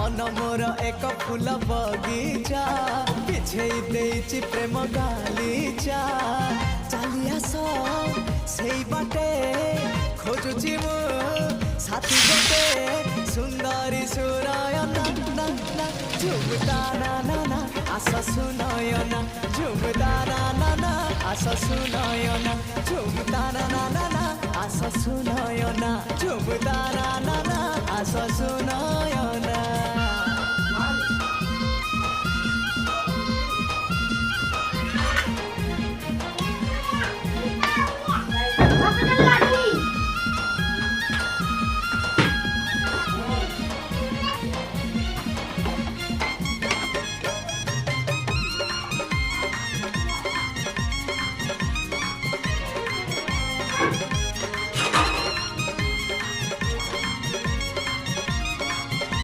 मन मोर एक फूल बगीचा पिछे देइछि प्रेम गालीचा चली आस सेई बाटे खोजुछि मु साथी गोटे सुंदरी सुरायना ना ना झुमता ना ना ना आस सुनयना झुमता ना ना ना आस सुनयना झुमता ना ना ना आस सुनयना झुमता ना ना आस सुनयना।